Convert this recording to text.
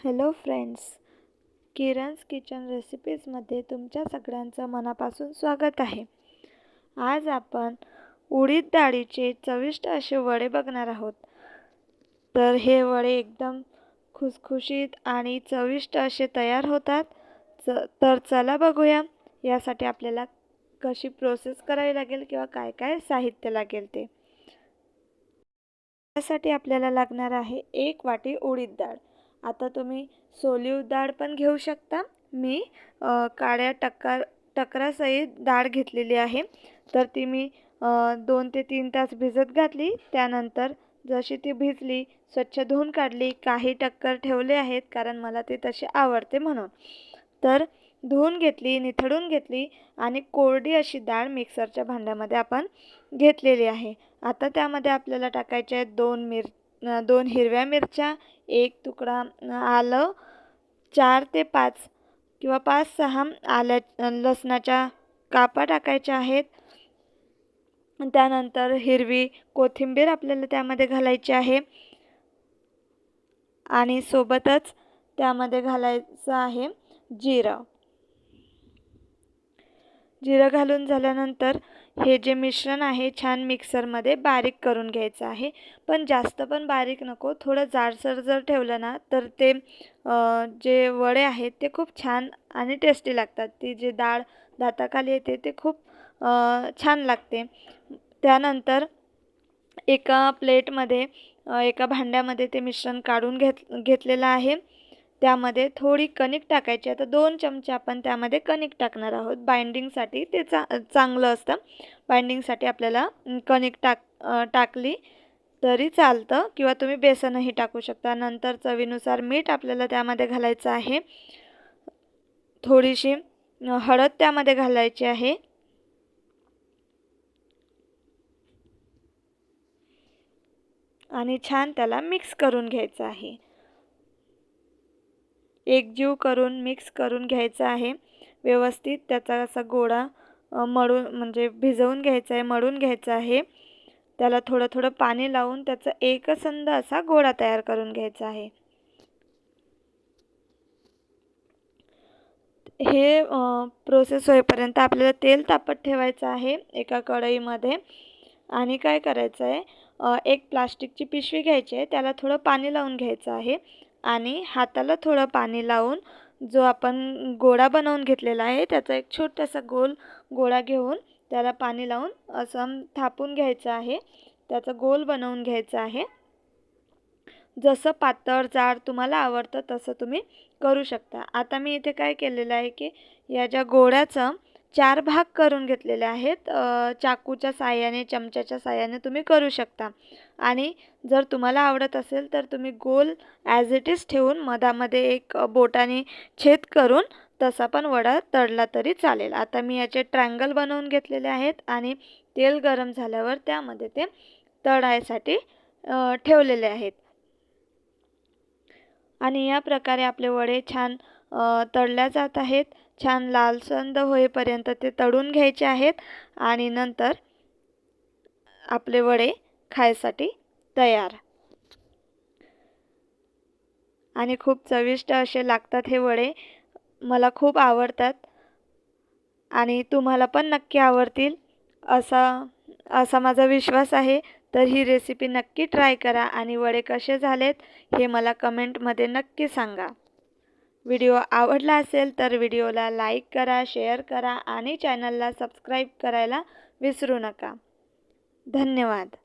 Hello friends, किरण's kitchen रेसिपीजमध्ये तुमच्या सगळ्यांचं मनापासून स्वागत आहे। आज आपण उडीद डाळीचे चविष्ट असे वडे बघणार आहोत। तर हे वडे एकदम खुसखुशीत आणि चविष्ट असे तयार होतात। तर चला बघूया यासाठी आपल्याला कशी प्रोसेस करावी लागेल किंवा काय काय साहित्य लागेल ते। यासाठी आपल्याला लागणार आहे 1 वाटी उडीद डाळ। आता तुम्ही सोलीव डाळ पण घेऊ शकता। मी काळ्या टकरासहित डाळ घेतलेली आहे। तर ती मी 2 ते 3 तास भिजत घातली। त्यानंतर जशी ती भिजली स्वच्छ धुवून काढली। काही टक्कर ठेवले आहेत कारण मला ते तसे आवडते म्हणून। तर धुवून घेतली, निथळून घेतली आणि कोरडी अशी डाळ मिक्सरच्या भांड्यामध्ये आपण घेतलेली आहे। आता त्यामध्ये आपल्याला टाकायचे आहेत 2 हिरव्या मिरच्या, 1 तुकडा आलं, 4 ते 5 किंवा 5-6 लसणाच्या कापा टाकायच्या आहेत। त्यानंतर हिरवी कोथिंबीर आपल्याला त्यामध्ये घालायची आहे आणि सोबतच त्यामध्ये घालायचं आहे जिरं। जिरं घालून झाल्यानंतर हे जे मिश्रण आहे छान मिक्सरमध्ये बारीक करून घ्यायचं आहे। पण जास्त पण बारीक नको, थोडं जाडसर जर ठेवलं ना तर ते जे वडे आहेत ते खूप छान आणि टेस्टी लागतात। ती जी डाळ दाताखाली येते ते खूप छान लागते। त्यानंतर एका प्लेटमध्ये एका भांड्यामध्ये ते मिश्रण काढून घेतलेलं आहे। त्यामध्ये थोडी कणिक टाकायची। आता 2 चमचे आपण त्यामध्ये कणिक टाकणार आहोत। बाइंडिंगसाठी ते चांगलं असतं। बाइंडिंगसाठी आपल्याला कणिक टाकली तरी चालतं किंवा तुम्ही बेसनही टाकू शकता। नंतर चवीनुसार मीठ आपल्याला त्यामध्ये घालायचं आहे। थोडीशी हळद त्यामध्ये घालायची आहे आणि छान त्याला मिक्स करून घ्यायचं आहे। एकजीव करून मिक्स करून घ्यायचं आहे। व्यवस्थित त्याचा असा गोळा म्हणजे भिजवून घ्यायचा आहे, मळून घ्यायचा आहे। त्याला थोडं थोडं पाणी लावून त्याचा एकसंध असा गोळा तयार करून घ्यायचा आहे। हे प्रोसेस होईपर्यंत आपल्याला तेल तापत ठेवायचं आहे एका कढईमध्ये। आणि काय करायचं आहे, एक प्लास्टिकची पिशवी घ्यायची आहे, त्याला थोडं पाणी लावून घ्यायचं आहे आणि हाताला थोडं पाणी लावून जो आपण गोळा बनवून घेतलेला आहे त्याचा एक छोटासा गोळा घेऊन त्याला पाणी लावून असं थापून घ्यायचं आहे। त्याचा गोल बनवून घ्यायचा आहे। जसं पातळ जाड तुम्हाला आवडतं तसं तुम्ही करू शकता। आता मी इथे काय केलेलं आहे की या ज्या गोळ्याचं 4 भाग करून घेतलेले आहेत। चाकूच्या साहाय्याने, चमच्याच्या साहाय्याने तुम्ही करू शकता। आणि जर तुम्हाला आवडत असेल तर तुम्ही गोल ॲज इट इज ठेवून मधामध्ये एक बोटाने छेद करून तसा पण वडा तळला तरी चालेल। आता मी याचे ट्रायंगल बनवून घेतलेले आहेत आणि तेल गरम झाल्यावर त्यामध्ये ते तळायसाठी ठेवलेले आहेत। आणि या प्रकारे आपले वडे छान तळल्या जात आहेत। छान लालसंद होईपर्यंत ते तळून घ्यायचे आहेत आणि नंतर आपले वडे खायसाठी तयार। आणि खूप चविष्ट असे लागतात हे वडे, मला खूप आवडतात आणि तुम्हाला पण नक्की आवडतील असा माझा विश्वास आहे। तर ही रेसिपी नक्की ट्राय करा आणि वडे कसे झालेत हे मला कमेंटमध्ये नक्की सांगा। व्हिडिओ आवडला असेल तर व्हिडिओला लाईक करा, शेअर करा आणि चॅनलला सबस्क्राईब करायला विसरू नका। धन्यवाद।